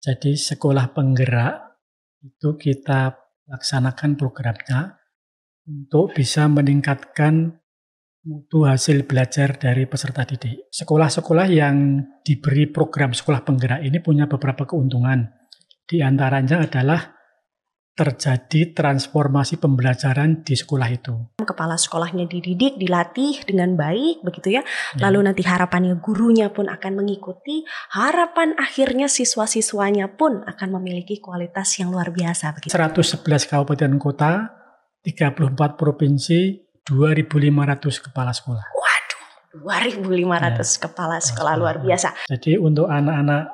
Jadi sekolah penggerak itu kita laksanakan programnya untuk bisa meningkatkan mutu hasil belajar dari peserta didik. Sekolah-sekolah yang diberi program sekolah penggerak ini punya beberapa keuntungan. Di antaranya adalah terjadi transformasi pembelajaran di sekolah itu. Kepala sekolahnya dididik, dilatih dengan baik, begitu ya. Lalu nanti harapannya gurunya pun akan mengikuti, harapan akhirnya siswa-siswanya pun akan memiliki kualitas yang luar biasa. Begitu. 111 kabupaten kota, 34 provinsi, 2.500 kepala sekolah. Waduh, 2.500 kepala sekolah luar biasa. Jadi untuk anak-anak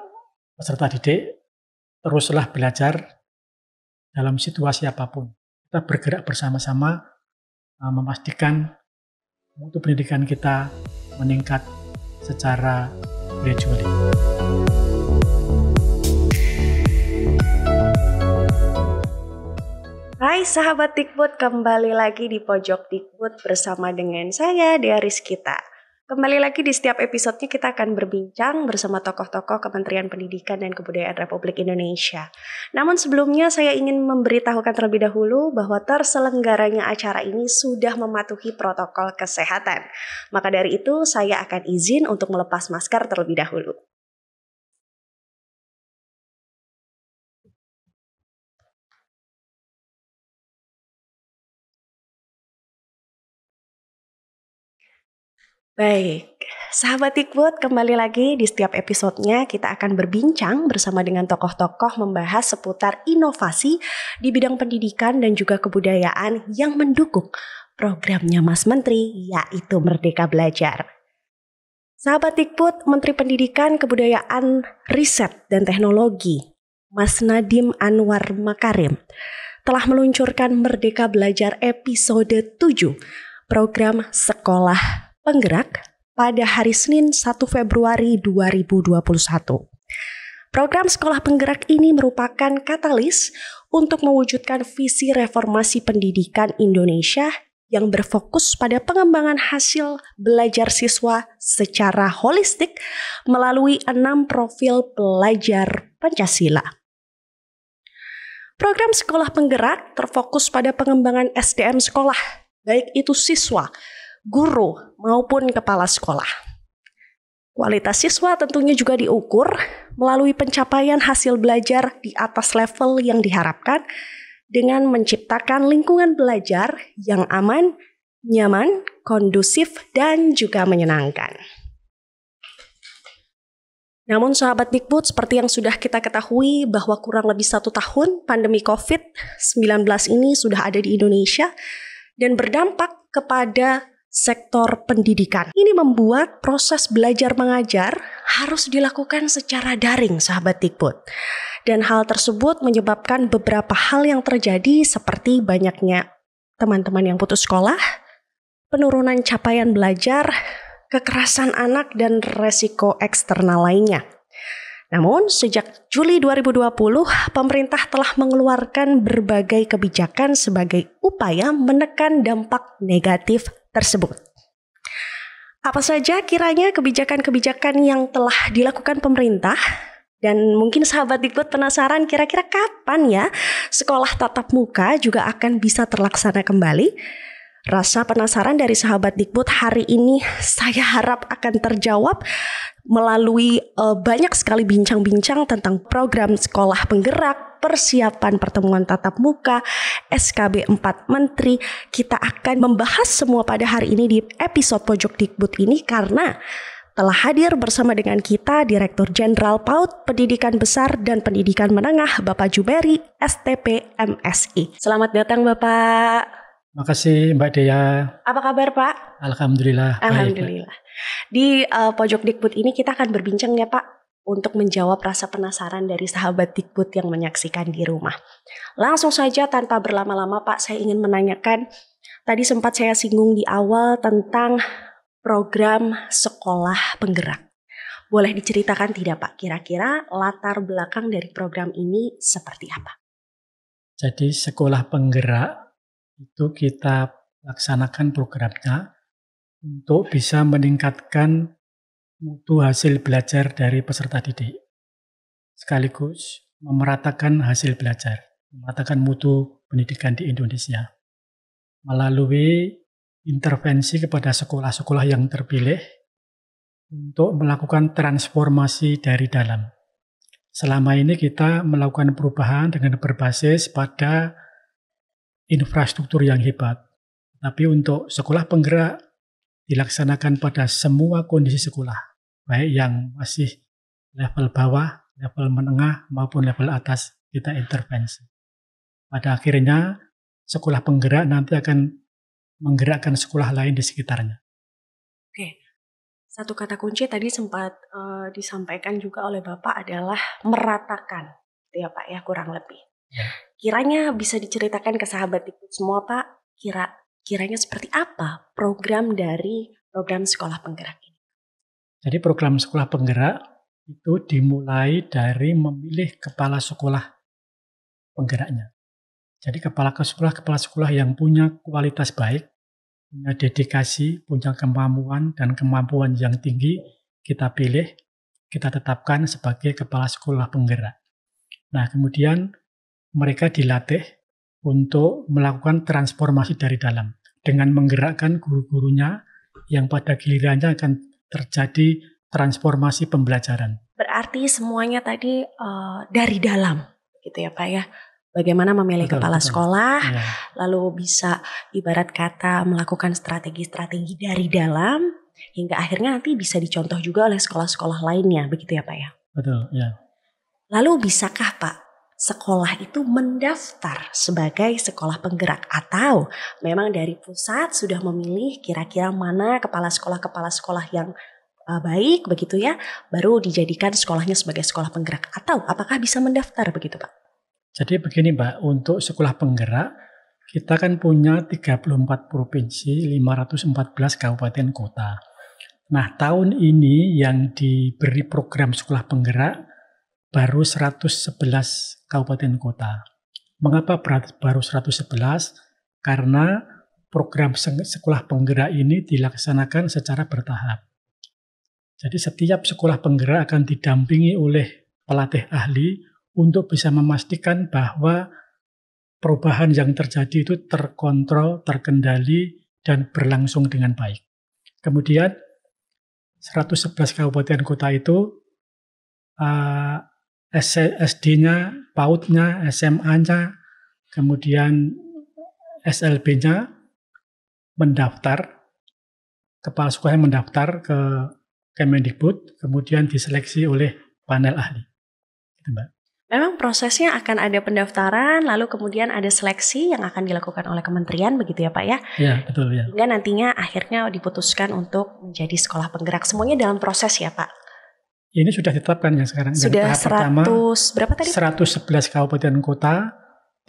peserta didik, teruslah belajar dalam situasi apapun. Kita bergerak bersama-sama memastikan mutu pendidikan kita meningkat secara gradually. Hai sahabat Dikbud, kembali lagi di Pojok Dikbud bersama dengan saya Dea Rizkita. Kembali lagi di setiap episodenya kita akan berbincang bersama tokoh-tokoh Kementerian Pendidikan dan Kebudayaan Republik Indonesia. Namun sebelumnya saya ingin memberitahukan terlebih dahulu bahwa terselenggaranya acara ini sudah mematuhi protokol kesehatan. Maka dari itu saya akan izin untuk melepas masker terlebih dahulu. Baik, sahabat Dikbud, kembali lagi di setiap episodenya kita akan berbincang bersama dengan tokoh-tokoh membahas seputar inovasi di bidang pendidikan dan juga kebudayaan yang mendukung programnya Mas Menteri, yaitu Merdeka Belajar. Sahabat Dikbud, Menteri Pendidikan, Kebudayaan, Riset, dan Teknologi, Mas Nadiem Anwar Makarim, telah meluncurkan Merdeka Belajar episode 7, program Sekolah Penggerak pada hari Senin 1 Februari 2021. Program Sekolah Penggerak ini merupakan katalis untuk mewujudkan visi reformasi pendidikan Indonesia yang berfokus pada pengembangan hasil belajar siswa secara holistik melalui 6 profil pelajar Pancasila. Program Sekolah Penggerak terfokus pada pengembangan SDM sekolah, baik itu siswa, guru maupun kepala sekolah. Kualitas siswa tentunya juga diukur melalui pencapaian hasil belajar di atas level yang diharapkan dengan menciptakan lingkungan belajar yang aman, nyaman, kondusif, dan juga menyenangkan. Namun sahabat Dikbud, seperti yang sudah kita ketahui bahwa kurang lebih 1 tahun pandemi COVID-19 ini sudah ada di Indonesia dan berdampak kepada sektor pendidikan. Ini membuat proses belajar mengajar harus dilakukan secara daring, sahabat Dikbud. Dan hal tersebut menyebabkan beberapa hal yang terjadi seperti banyaknya teman-teman yang putus sekolah, penurunan capaian belajar, kekerasan anak, dan resiko eksternal lainnya. Namun, sejak Juli 2020, pemerintah telah mengeluarkan berbagai kebijakan sebagai upaya menekan dampak negatif tersebut. Apa saja kiranya kebijakan-kebijakan yang telah dilakukan pemerintah? Dan mungkin sahabat Dikbud penasaran kira-kira kapan ya sekolah tatap muka juga akan bisa terlaksana kembali? Rasa penasaran dari sahabat Dikbud hari ini saya harap akan terjawab melalui banyak sekali bincang-bincang tentang program Sekolah Penggerak, persiapan pertemuan tatap muka, SKB 4 Menteri. Kita akan membahas semua pada hari ini di episode Pojok Dikbud ini karena telah hadir bersama dengan kita Direktur Jenderal PAUD Pendidikan Besar dan Pendidikan Menengah Bapak Juberi, STP MSI. Selamat datang Bapak. Makasih Mbak Dea. Apa kabar Pak? Alhamdulillah. Alhamdulillah. Di Pojok Dikbud ini kita akan berbincang ya Pak untuk menjawab rasa penasaran dari sahabat Dikbud yang menyaksikan di rumah. Langsung saja tanpa berlama-lama Pak, saya ingin menanyakan, tadi sempat saya singgung di awal tentang program Sekolah Penggerak. Boleh diceritakan tidak Pak, kira-kira latar belakang dari program ini seperti apa? Jadi Sekolah Penggerak itu kita laksanakan programnya untuk bisa meningkatkan mutu hasil belajar dari peserta didik. sekaligus memeratakan hasil belajar, memeratakan mutu pendidikan di Indonesia melalui intervensi kepada sekolah-sekolah yang terpilih untuk melakukan transformasi dari dalam. Selama ini kita melakukan perubahan dengan berbasis pada infrastruktur yang hebat. Tapi untuk sekolah penggerak dilaksanakan pada semua kondisi sekolah, baik yang masih level bawah, level menengah, maupun level atas, kita intervensi. Pada akhirnya, sekolah penggerak nanti akan menggerakkan sekolah lain di sekitarnya. Oke, satu kata kunci tadi sempat disampaikan juga oleh Bapak adalah meratakan, gitu ya Pak ya, kurang lebih. Ya. Kiranya bisa diceritakan ke sahabat Dikbud semua Pak, kiranya seperti apa program dari program sekolah penggerak ini? Jadi program sekolah penggerak itu dimulai dari memilih kepala sekolah penggeraknya. Jadi kepala sekolah yang punya kualitas baik, punya dedikasi, punya kemampuan dan kemampuan yang tinggi, kita pilih, kita tetapkan sebagai kepala sekolah penggerak. Nah, kemudian mereka dilatih untuk melakukan transformasi dari dalam dengan menggerakkan guru-gurunya yang pada gilirannya akan terjadi transformasi pembelajaran. Berarti semuanya tadi dari dalam, gitu ya Pak ya. Bagaimana memilih kepala sekolah, Ya. lalu bisa ibarat kata melakukan strategi-strategi dari dalam, hingga akhirnya nanti bisa dicontoh juga oleh sekolah-sekolah lainnya, begitu ya Pak ya? Betul, ya. Lalu bisakah Pak, sekolah itu mendaftar sebagai sekolah penggerak atau memang dari pusat sudah memilih kira-kira mana kepala sekolah yang baik begitu ya, baru dijadikan sekolahnya sebagai sekolah penggerak, atau apakah bisa mendaftar begitu Pak? Jadi begini Mbak, untuk sekolah penggerak kita kan punya 34 provinsi, 514 kabupaten kota. Nah, tahun ini yang diberi program sekolah penggerak baru 111 kabupaten kota. Mengapa baru 111? Karena program sekolah penggerak ini dilaksanakan secara bertahap. Jadi setiap sekolah penggerak akan didampingi oleh pelatih ahli untuk bisa memastikan bahwa perubahan yang terjadi itu terkontrol, terkendali, dan berlangsung dengan baik. Kemudian 111 kabupaten kota itu SD-nya, PAUD-nya, SMA-nya, kemudian SLB-nya mendaftar, kepala sekolahnya mendaftar ke Kemendikbud, kemudian diseleksi oleh panel ahli. Gitu, Mbak. Memang prosesnya akan ada pendaftaran, lalu kemudian ada seleksi yang akan dilakukan oleh kementerian, begitu ya Pak ya? Ya, betul ya. Hingga nantinya akhirnya diputuskan untuk menjadi sekolah penggerak. Semuanya dalam proses ya Pak? Ini sudah ditetapkan ya sekarang. Sudah yang tahap 100, pertama, berapa tadi? 111 kabupaten kota,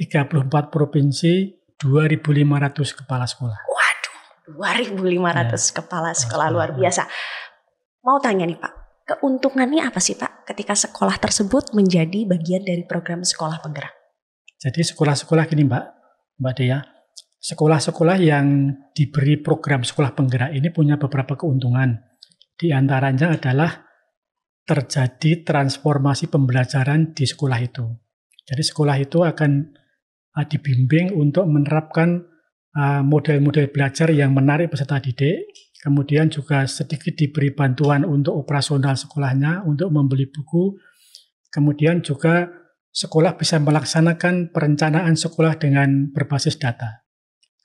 34 provinsi, 2.500 kepala sekolah. Waduh, 2.500 kepala sekolah, luar biasa. Mau tanya nih Pak, keuntungannya apa sih Pak ketika sekolah tersebut menjadi bagian dari program sekolah penggerak? Jadi sekolah-sekolah gini Mbak Dea, sekolah-sekolah yang diberi program sekolah penggerak ini punya beberapa keuntungan. Di antaranya adalah terjadi transformasi pembelajaran di sekolah itu. Jadi sekolah itu akan dibimbing untuk menerapkan model-model belajar yang menarik peserta didik, kemudian juga sedikit diberi bantuan untuk operasional sekolahnya, untuk membeli buku, kemudian juga sekolah bisa melaksanakan perencanaan sekolah dengan berbasis data.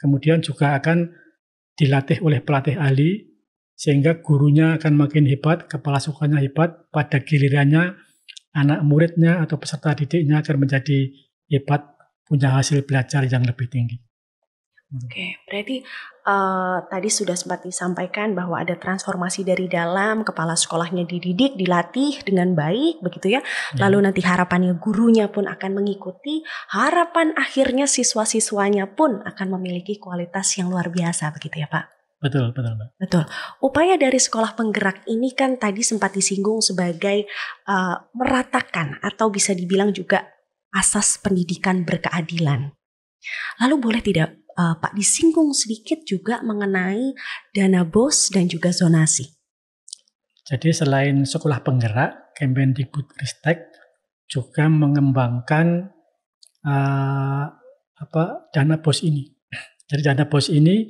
Kemudian juga akan dilatih oleh pelatih ahli, sehingga gurunya akan makin hebat, kepala sekolahnya hebat, pada gilirannya anak muridnya atau peserta didiknya akan menjadi hebat, punya hasil belajar yang lebih tinggi. Oke, berarti tadi sudah sempat disampaikan bahwa ada transformasi dari dalam, kepala sekolahnya dididik, dilatih dengan baik, begitu ya. Lalu nanti harapannya gurunya pun akan mengikuti, harapan akhirnya siswa-siswanya pun akan memiliki kualitas yang luar biasa, begitu ya Pak? Betul Mbak. Betul. Upaya dari sekolah penggerak ini kan tadi sempat disinggung sebagai meratakan atau bisa dibilang juga asas pendidikan berkeadilan. Lalu boleh tidak Pak disinggung sedikit juga mengenai dana BOS dan juga zonasi? Jadi selain sekolah penggerak, Kemendikbudristek juga mengembangkan dana BOS ini. Jadi dana BOS ini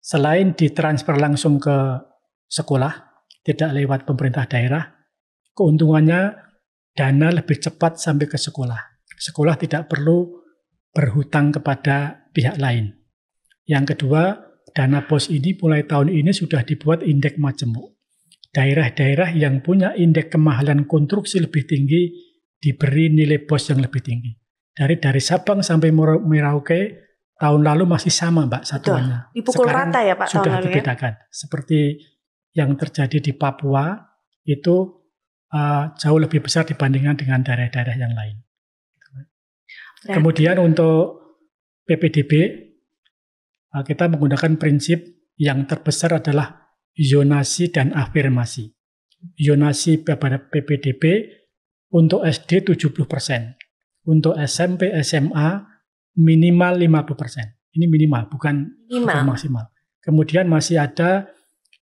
selain ditransfer langsung ke sekolah, tidak lewat pemerintah daerah, keuntungannya dana lebih cepat sampai ke sekolah. Sekolah tidak perlu berhutang kepada pihak lain. Yang kedua, dana BOS ini mulai tahun ini sudah dibuat indeks majemuk. Daerah-daerah yang punya indeks kemahalan konstruksi lebih tinggi diberi nilai BOS yang lebih tinggi. Dari Sabang sampai Merauke tahun lalu masih sama, Mbak, satuannya. Dipukul Sekarang rata ya, Pak, sudah tahun lalu dibedakan. Seperti yang terjadi di Papua itu jauh lebih besar dibandingkan dengan daerah-daerah yang lain. Kemudian untuk PPDB kita menggunakan prinsip yang terbesar adalah zonasi dan afirmasi. Zonasi pada PPDB untuk SD 70%, untuk SMP, SMA minimal 50%. Ini minimal, bukan maksimal. Kemudian masih ada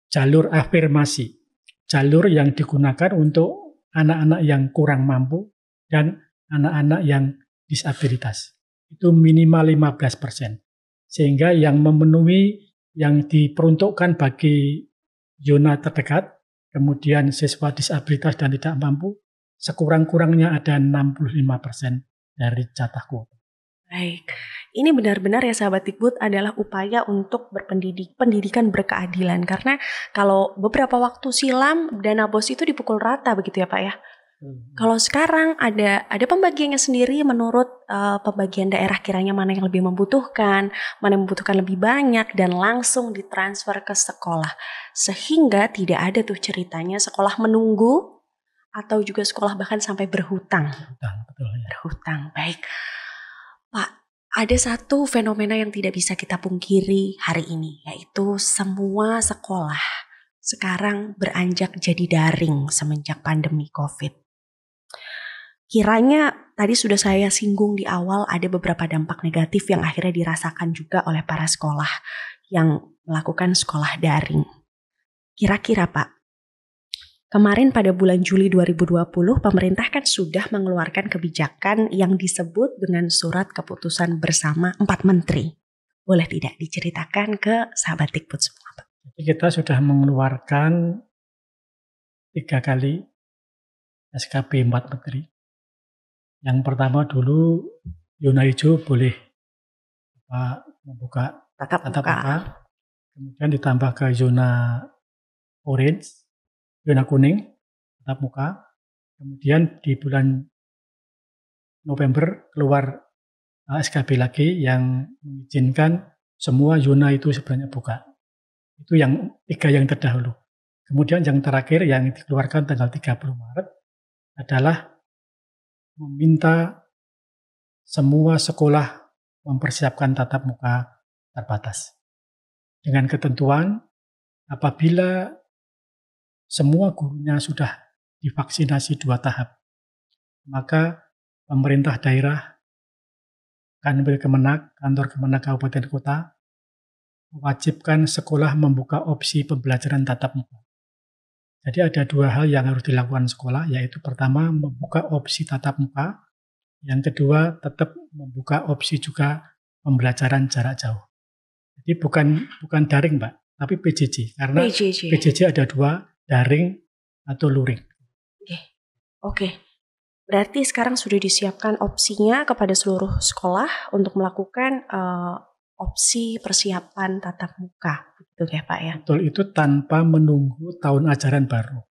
jalur afirmasi, jalur yang digunakan untuk anak-anak yang kurang mampu dan anak-anak yang disabilitas. Itu minimal 15%. Sehingga yang memenuhi, yang diperuntukkan bagi zona terdekat, kemudian siswa disabilitas dan tidak mampu, sekurang-kurangnya ada 65% dari jatah kuota. Baik, ini benar-benar ya sahabat Dikbud adalah upaya untuk pendidikan berkeadilan. Karena kalau beberapa waktu silam dana BOS itu dipukul rata begitu ya Pak ya. Kalau sekarang ada pembagiannya sendiri menurut pembagian daerah kiranya mana yang lebih membutuhkan, mana yang membutuhkan lebih banyak dan langsung ditransfer ke sekolah. Sehingga tidak ada tuh ceritanya sekolah menunggu atau juga sekolah bahkan sampai berhutang. Betul, ya. Berhutang, baik. Pak, ada satu fenomena yang tidak bisa kita pungkiri hari ini, yaitu semua sekolah sekarang beranjak jadi daring semenjak pandemi COVID. Kiranya tadi sudah saya singgung di awal ada beberapa dampak negatif yang akhirnya dirasakan juga oleh para sekolah yang melakukan sekolah daring. Kira-kira Pak, kemarin pada bulan Juli 2020 pemerintah kan sudah mengeluarkan kebijakan yang disebut dengan surat keputusan bersama 4 menteri. Boleh tidak diceritakan ke sahabat Dikbud semua Pak? Kita sudah mengeluarkan 3 kali SKB 4 menteri. Yang pertama dulu zona hijau boleh membuka tatap muka. Kemudian ditambah ke zona orange, zona kuning, tatap muka. Kemudian di bulan November keluar SKB lagi yang mengizinkan semua zona itu sebenarnya buka. Itu yang 3 yang terdahulu. Kemudian yang terakhir yang dikeluarkan tanggal 30 Maret adalah meminta semua sekolah mempersiapkan tatap muka terbatas. Dengan ketentuan apabila semua gurunya sudah divaksinasi 2 tahap, maka pemerintah daerah, Kanwil Kemenak, kantor Kemenak Kabupaten Kota, mewajibkan sekolah membuka opsi pembelajaran tatap muka. Jadi ada 2 hal yang harus dilakukan sekolah, yaitu pertama membuka opsi tatap muka, yang kedua tetap membuka opsi juga pembelajaran jarak jauh. Jadi bukan daring Mbak, tapi PJJ. Karena PJJ ada 2, daring atau luring. Oke. Berarti sekarang sudah disiapkan opsinya kepada seluruh sekolah untuk melakukan opsi persiapan tatap muka. Betul ya Pak ya? Betul, itu tanpa menunggu tahun ajaran baru.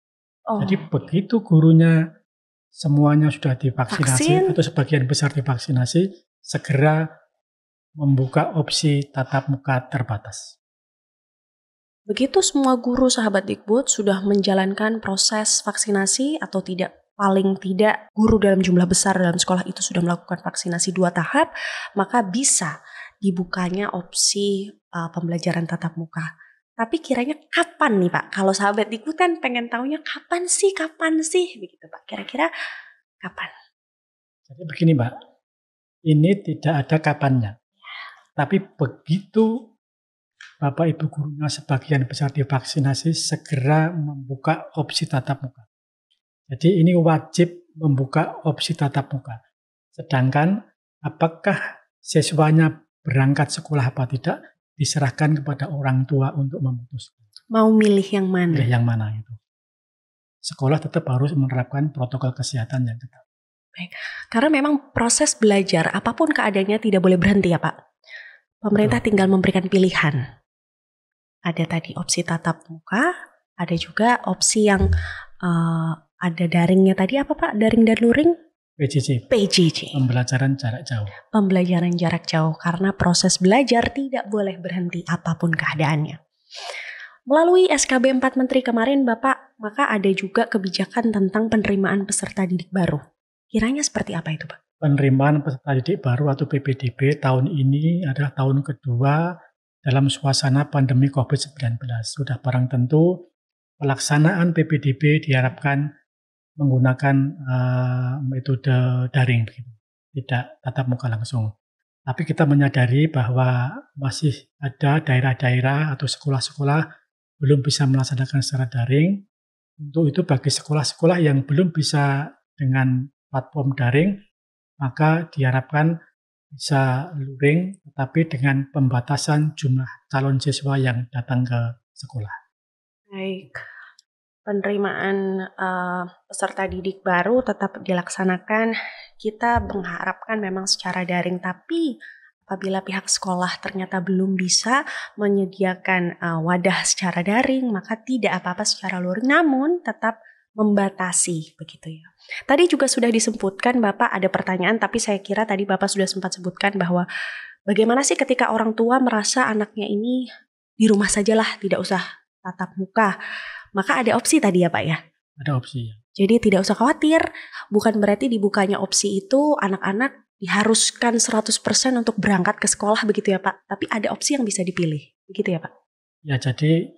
Jadi begitu gurunya semuanya sudah divaksinasi atau sebagian besar divaksinasi, segera membuka opsi tatap muka terbatas. Begitu semua guru sahabat Dikbud sudah menjalankan proses vaksinasi atau tidak, paling tidak guru dalam jumlah besar dalam sekolah itu sudah melakukan vaksinasi 2 tahap, maka bisa dibukanya opsi pembelajaran tatap muka. Tapi kiranya kapan nih Pak? Kalau sahabat Dikbud kan pengen taunya kapan sih? Begitu Pak. Kira-kira kapan? Jadi begini Mbak, ini tidak ada kapannya. Tapi begitu Bapak Ibu gurunya sebagian besar divaksinasi, segera membuka opsi tatap muka. Jadi ini wajib membuka opsi tatap muka. Sedangkan apakah siswanya berangkat sekolah apa tidak diserahkan kepada orang tua untuk memutuskan. Mau milih yang mana? Milih yang mana itu. Sekolah tetap harus menerapkan protokol kesehatan yang ketat. Baik. Karena memang proses belajar apapun keadaannya tidak boleh berhenti ya Pak. Pemerintah tinggal memberikan pilihan. Ada tadi opsi tatap muka, ada juga opsi yang ada daringnya tadi apa Pak? Daring dan luring? PJJ. Pembelajaran jarak jauh. Pembelajaran jarak jauh karena proses belajar tidak boleh berhenti apapun keadaannya. Melalui SKB 4 Menteri kemarin Bapak, maka ada juga kebijakan tentang penerimaan peserta didik baru. Kiranya seperti apa itu Pak? Penerimaan peserta didik baru atau PPDB tahun ini adalah tahun kedua dalam suasana pandemi COVID-19. Sudah barang tentu pelaksanaan PPDB diharapkan menggunakan metode daring, tidak tatap muka langsung. Tapi kita menyadari bahwa masih ada daerah-daerah atau sekolah-sekolah belum bisa melaksanakan secara daring. Untuk itu bagi sekolah-sekolah yang belum bisa dengan platform daring, maka diharapkan bisa luring, tetapi dengan pembatasan jumlah calon siswa yang datang ke sekolah. Baik. Penerimaan peserta didik baru tetap dilaksanakan. Kita mengharapkan memang secara daring, tapi apabila pihak sekolah ternyata belum bisa menyediakan wadah secara daring, maka tidak apa-apa secara luring, namun tetap membatasi begitu ya. Tadi juga sudah disebutkan Bapak ada pertanyaan, tapi saya kira tadi Bapak sudah sempat sebutkan bahwa bagaimana sih ketika orang tua merasa anaknya ini di rumah sajalah, tidak usah tatap muka. Maka ada opsi tadi ya Pak ya? Ada opsi. Jadi tidak usah khawatir, bukan berarti dibukanya opsi itu anak-anak diharuskan 100% untuk berangkat ke sekolah begitu ya Pak? Tapi ada opsi yang bisa dipilih, begitu ya Pak? Ya, jadi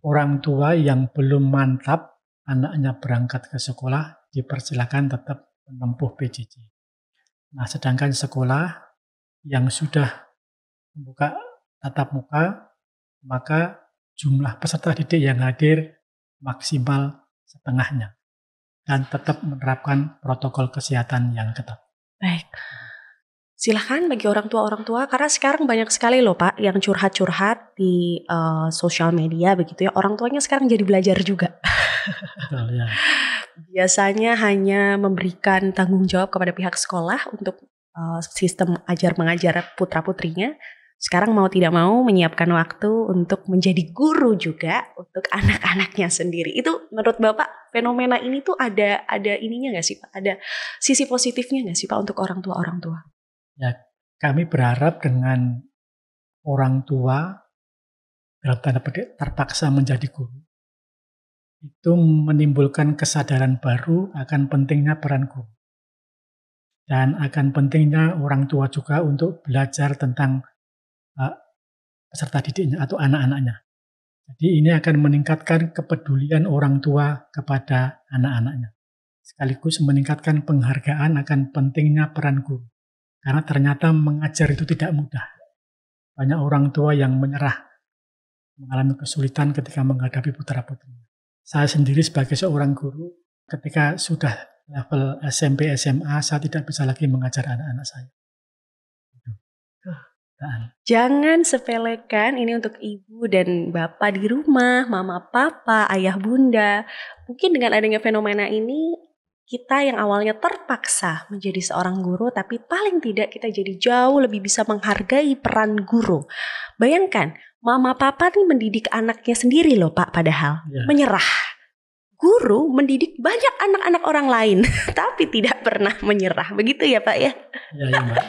orang tua yang belum mantap anaknya berangkat ke sekolah dipersilakan tetap menempuh PJJ. Nah, sedangkan sekolah yang sudah membuka tatap muka, maka jumlah peserta didik yang hadir maksimal setengahnya dan tetap menerapkan protokol kesehatan yang ketat. Baik. Silahkan bagi orang tua karena sekarang banyak sekali loh Pak yang curhat-curhat di sosial media begitu ya. Orang tuanya sekarang jadi belajar juga. Betul, ya. Biasanya hanya memberikan tanggung jawab kepada pihak sekolah untuk sistem ajar mengajar putra-putrinya. Sekarang mau tidak mau menyiapkan waktu untuk menjadi guru juga untuk anak-anaknya sendiri. Itu menurut Bapak fenomena ini tuh ada ininya nggak sih Pak? Ada sisi positifnya nggak sih Pak untuk orang tua? Ya, kami berharap dengan orang tua dalam tanda petik terpaksa menjadi guru, itu menimbulkan kesadaran baru akan pentingnya peran guru. Dan akan pentingnya orang tua juga untuk belajar tentang peserta didiknya atau anak-anaknya. Jadi ini akan meningkatkan kepedulian orang tua kepada anak-anaknya. Sekaligus meningkatkan penghargaan akan pentingnya peran guru. Karena ternyata mengajar itu tidak mudah. Banyak orang tua yang menyerah, mengalami kesulitan ketika menghadapi putra-putrinya. Saya sendiri sebagai seorang guru, ketika sudah level SMP, SMA, saya tidak bisa lagi mengajar anak-anak saya. Jangan sepelekan ini untuk ibu dan bapak di rumah, mama, papa, ayah, bunda. Mungkin dengan adanya fenomena ini, kita yang awalnya terpaksa menjadi seorang guru, tapi paling tidak kita jadi jauh lebih bisa menghargai peran guru. Bayangkan, mama papa nih mendidik anaknya sendiri loh Pak, padahal menyerah. Guru mendidik banyak anak-anak orang lain, tapi tidak pernah menyerah. Begitu ya Pak ya? Ya Mbak.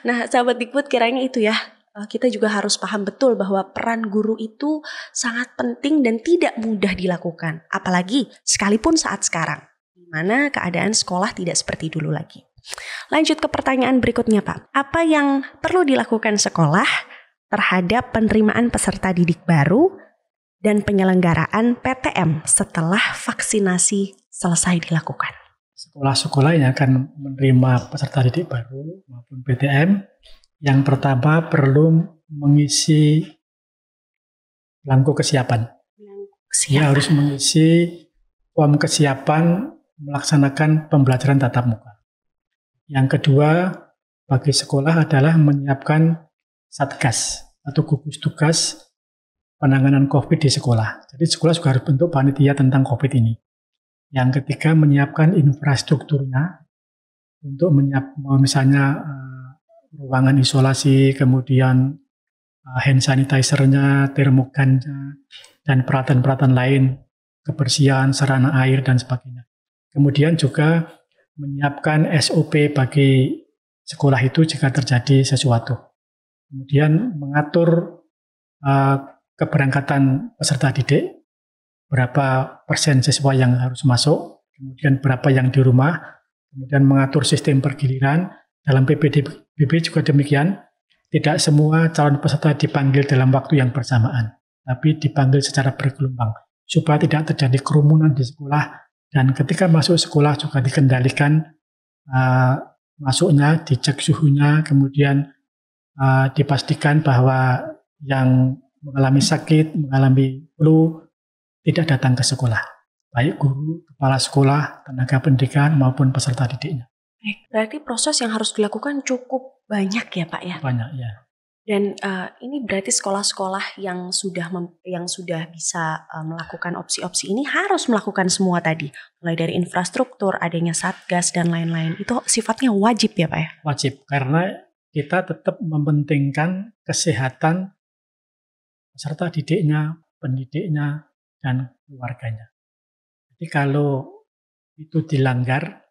Nah, sahabat Dikbud, kiranya itu ya, kita juga harus paham betul bahwa peran guru itu sangat penting dan tidak mudah dilakukan. Apalagi sekalipun saat sekarang, di mana keadaan sekolah tidak seperti dulu lagi. Lanjut ke pertanyaan berikutnya Pak. Apa yang perlu dilakukan sekolah terhadap penerimaan peserta didik baru dan penyelenggaraan PTM setelah vaksinasi selesai dilakukan? Sekolah-sekolah yang akan menerima peserta didik baru maupun PTM, yang pertama perlu mengisi belangko kesiapan. Dia harus mengisi form kesiapan melaksanakan pembelajaran tatap muka. Yang kedua, bagi sekolah adalah menyiapkan satgas atau gugus tugas penanganan COVID di sekolah. Jadi sekolah juga harus bentuk panitia tentang COVID ini. Yang ketiga, menyiapkan infrastrukturnya untuk misalnya ruangan isolasi, kemudian hand sanitizer-nya, termogannya, dan peralatan-peralatan lain, kebersihan, sarana air, dan sebagainya. Kemudian juga menyiapkan SOP bagi sekolah itu jika terjadi sesuatu. Kemudian mengatur keberangkatan peserta didik, berapa persen siswa yang harus masuk, kemudian berapa yang di rumah, kemudian mengatur sistem pergiliran. Dalam PPDB juga demikian, tidak semua calon peserta dipanggil dalam waktu yang bersamaan, tapi dipanggil secara bergelombang, supaya tidak terjadi kerumunan di sekolah, dan ketika masuk sekolah juga dikendalikan masuknya, dicek suhunya, kemudian dipastikan bahwa yang mengalami sakit, mengalami flu, tidak datang ke sekolah, baik guru, kepala sekolah, tenaga pendidikan, maupun peserta didiknya. Berarti proses yang harus dilakukan cukup banyak ya Pak ya? Banyak, ya. Dan ini berarti sekolah-sekolah yang sudah bisa melakukan opsi-opsi ini harus melakukan semua tadi, mulai dari infrastruktur, adanya satgas dan lain-lain. Itu sifatnya wajib ya Pak ya? Wajib, karena kita tetap mementingkan kesehatan peserta didiknya, pendidiknya, dan keluarganya. Jadi kalau itu dilanggar,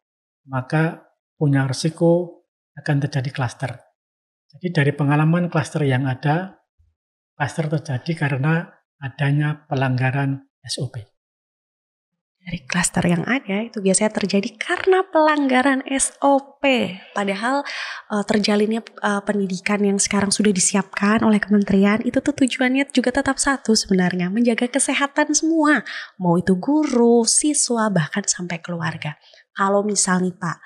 maka punya risiko akan terjadi klaster. Jadi dari pengalaman klaster yang ada, klaster terjadi karena adanya pelanggaran SOP. Dari klaster yang ada itu biasanya terjadi karena pelanggaran SOP. Padahal terjalinnya pendidikan yang sekarang sudah disiapkan oleh kementerian itu tuh tujuannya juga tetap satu sebenarnya, menjaga kesehatan semua. Mau itu guru, siswa, bahkan sampai keluarga. Kalau misal nih Pak,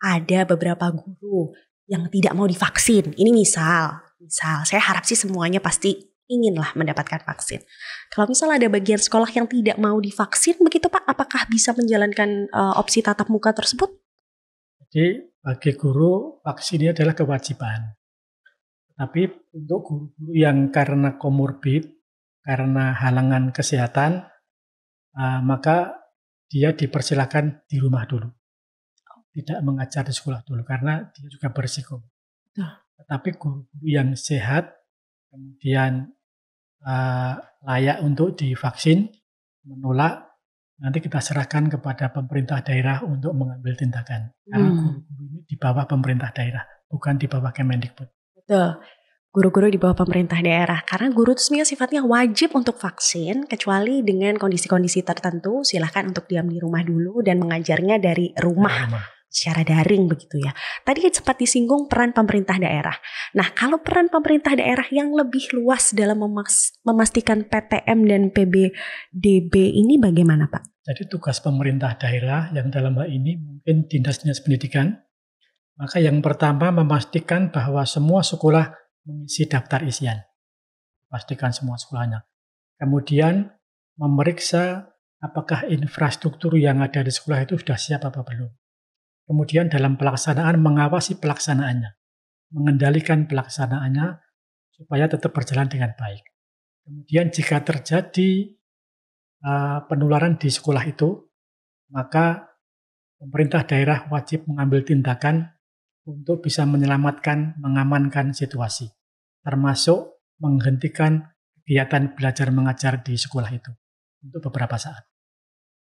ada beberapa guru yang tidak mau divaksin. Ini misal saya harap sih semuanya pasti inginlah mendapatkan vaksin. Kalau misal ada bagian sekolah yang tidak mau divaksin, begitu Pak, apakah bisa menjalankan opsi tatap muka tersebut? Jadi bagi guru vaksin ini adalah kewajiban. Tapi untuk guru-guru yang karena komorbid, karena halangan kesehatan, maka dia dipersilakan di rumah dulu. Tidak mengajar di sekolah dulu, karena dia juga berisiko. Tetapi guru-guru yang sehat, kemudian layak untuk divaksin, menolak, nanti kita serahkan kepada pemerintah daerah untuk mengambil tindakan. Karena guru-guru ini di bawah pemerintah daerah, bukan di bawah Kemendikbud. Betul. Guru-guru di bawah pemerintah daerah. Karena guru itu sebenarnya sifatnya wajib untuk vaksin, kecuali dengan kondisi-kondisi tertentu, silahkan untuk diam di rumah dulu dan mengajarnya dari rumah. Secara daring begitu ya. Tadi sempat disinggung peran pemerintah daerah. Nah, kalau peran pemerintah daerah yang lebih luas dalam memastikan PTM dan PBDB ini bagaimana Pak? Jadi tugas pemerintah daerah yang dalam hal ini mungkin Dinas Pendidikan, maka yang pertama memastikan bahwa semua sekolah mengisi daftar isian. Pastikan semua sekolahnya. Kemudian memeriksa apakah infrastruktur yang ada di sekolah itu sudah siap apa belum. Kemudian dalam pelaksanaan mengawasi pelaksanaannya, mengendalikan pelaksanaannya supaya tetap berjalan dengan baik. Kemudian jika terjadi penularan di sekolah itu, maka pemerintah daerah wajib mengambil tindakan untuk bisa menyelamatkan, mengamankan situasi, termasuk menghentikan kegiatan belajar mengajar di sekolah itu untuk beberapa saat.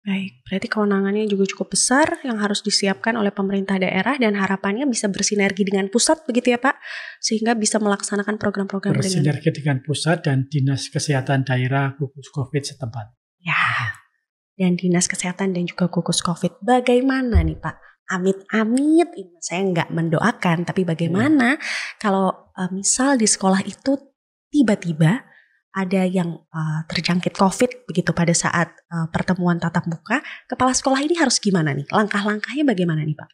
Baik, berarti kewenangannya juga cukup besar yang harus disiapkan oleh pemerintah daerah dan harapannya bisa bersinergi dengan pusat begitu ya Pak, sehingga bisa melaksanakan program-program bersinergi dengan pusat dan Dinas Kesehatan Daerah gugus COVID setempat. Ya, dan Dinas Kesehatan dan juga gugus COVID. Bagaimana nih Pak? Amit-amit, saya nggak mendoakan, tapi bagaimana kalau misal di sekolah itu tiba-tiba ada yang terjangkit COVID begitu pada saat pertemuan tatap muka, kepala sekolah ini harus gimana nih? Langkah-langkahnya bagaimana nih Pak?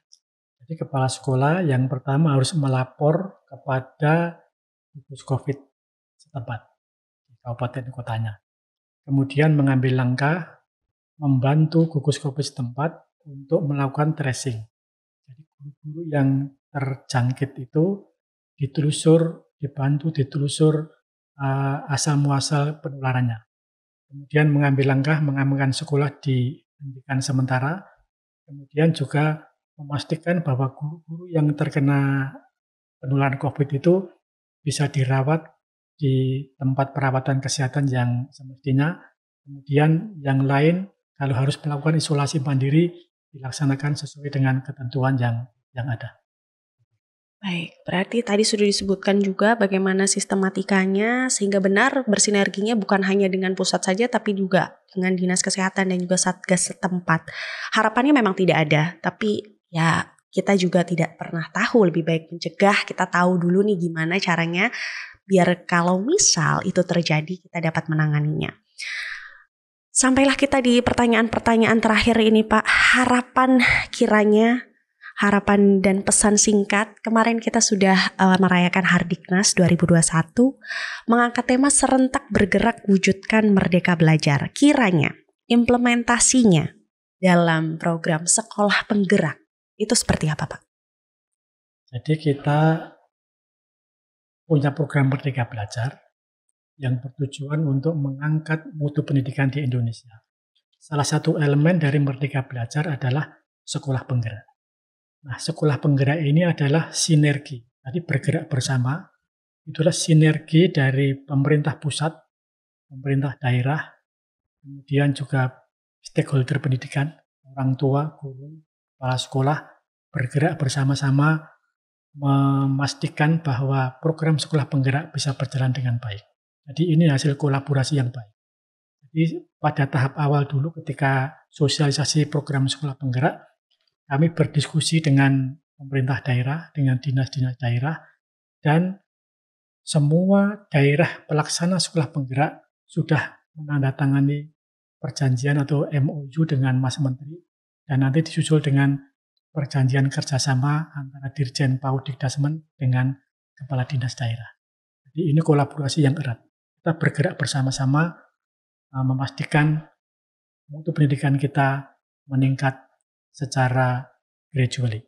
Jadi kepala sekolah yang pertama harus melapor kepada gugus COVID setempat di kabupaten kotanya. Kemudian mengambil langkah membantu gugus COVID setempat untuk melakukan tracing. Jadi guru-guru yang terjangkit itu dibantu ditelusur asal muasal penularannya. Kemudian mengambil langkah mengamankan sekolah dihentikan sementara. Kemudian juga memastikan bahwa guru-guru yang terkena penularan COVID itu bisa dirawat di tempat perawatan kesehatan yang semestinya. Kemudian yang lain kalau harus melakukan isolasi mandiri dilaksanakan sesuai dengan ketentuan yang ada. Baik, berarti tadi sudah disebutkan juga bagaimana sistematikanya sehingga benar bersinerginya bukan hanya dengan pusat saja tapi juga dengan dinas kesehatan dan juga satgas setempat. Harapannya memang tidak ada, tapi ya kita juga tidak pernah tahu, lebih baik mencegah, kita tahu dulu nih gimana caranya biar kalau misal itu terjadi kita dapat menanganinya. Sampailah kita di pertanyaan-pertanyaan terakhir ini Pak, harapan dan pesan singkat. Kemarin kita sudah merayakan Hardiknas 2021, mengangkat tema serentak bergerak wujudkan Merdeka Belajar. Kiranya implementasinya dalam program sekolah penggerak itu seperti apa Pak? Jadi kita punya program Merdeka Belajar yang bertujuan untuk mengangkat mutu pendidikan di Indonesia. Salah satu elemen dari Merdeka Belajar adalah sekolah penggerak. Nah, sekolah penggerak ini adalah sinergi. Tadi bergerak bersama, itulah sinergi dari pemerintah pusat, pemerintah daerah, kemudian juga stakeholder pendidikan, orang tua, guru, kepala sekolah, bergerak bersama-sama memastikan bahwa program sekolah penggerak bisa berjalan dengan baik. Jadi ini hasil kolaborasi yang baik. Jadi pada tahap awal dulu ketika sosialisasi program sekolah penggerak, kami berdiskusi dengan pemerintah daerah, dengan dinas-dinas daerah, dan semua daerah pelaksana sekolah penggerak sudah menandatangani perjanjian atau MOU dengan Mas Menteri, dan nanti disusul dengan perjanjian kerjasama antara Dirjen PAUD Dikdasmen dengan kepala dinas daerah. Jadi ini kolaborasi yang erat. Kita bergerak bersama-sama memastikan mutu pendidikan kita meningkat secara gradually.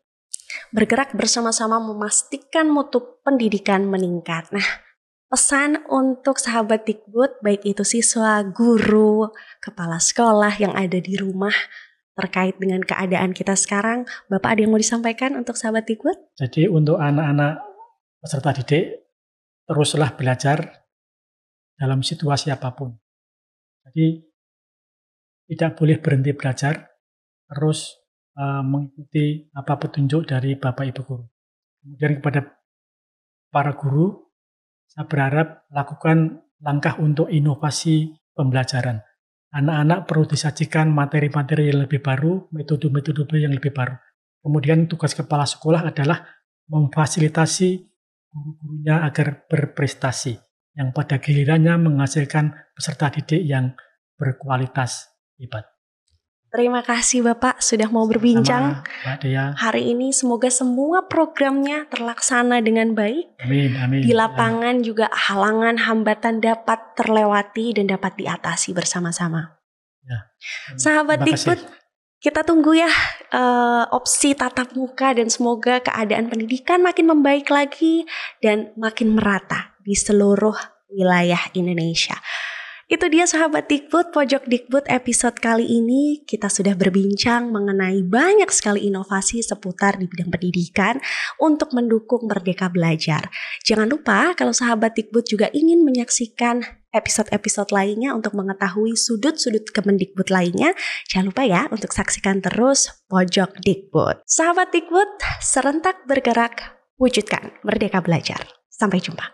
Bergerak bersama-sama memastikan mutu pendidikan meningkat. Nah, pesan untuk sahabat Dikbud, baik itu siswa, guru, kepala sekolah yang ada di rumah terkait dengan keadaan kita sekarang, Bapak ada yang mau disampaikan untuk sahabat Dikbud? Jadi untuk anak-anak peserta didik, teruslah belajar dalam situasi apapun. Jadi tidak boleh berhenti belajar, terus mengikuti apa petunjuk dari Bapak Ibu Guru. Kemudian kepada para guru, saya berharap lakukan langkah untuk inovasi pembelajaran. Anak-anak perlu disajikan materi-materi yang lebih baru, metode-metode yang lebih baru. Kemudian tugas kepala sekolah adalah memfasilitasi guru-gurunya agar berprestasi, yang pada gilirannya menghasilkan peserta didik yang berkualitas hebat. Terima kasih Bapak sudah mau berbincang Mbak Dea. Hari ini. Semoga semua programnya terlaksana dengan baik. Amin, amin. Di lapangan juga halangan, hambatan dapat terlewati dan dapat diatasi bersama-sama. Ya. Sahabat Dikbud, kita tunggu ya opsi tatap muka dan semoga keadaan pendidikan makin membaik lagi dan makin merata di seluruh wilayah Indonesia. Itu dia sahabat Dikbud, Pojok Dikbud episode kali ini kita sudah berbincang mengenai banyak sekali inovasi seputar di bidang pendidikan untuk mendukung Merdeka Belajar. Jangan lupa kalau sahabat Dikbud juga ingin menyaksikan episode-episode lainnya untuk mengetahui sudut-sudut Kemendikbud lainnya, jangan lupa ya untuk saksikan terus Pojok Dikbud. Sahabat Dikbud, serentak bergerak, wujudkan Merdeka Belajar. Sampai jumpa.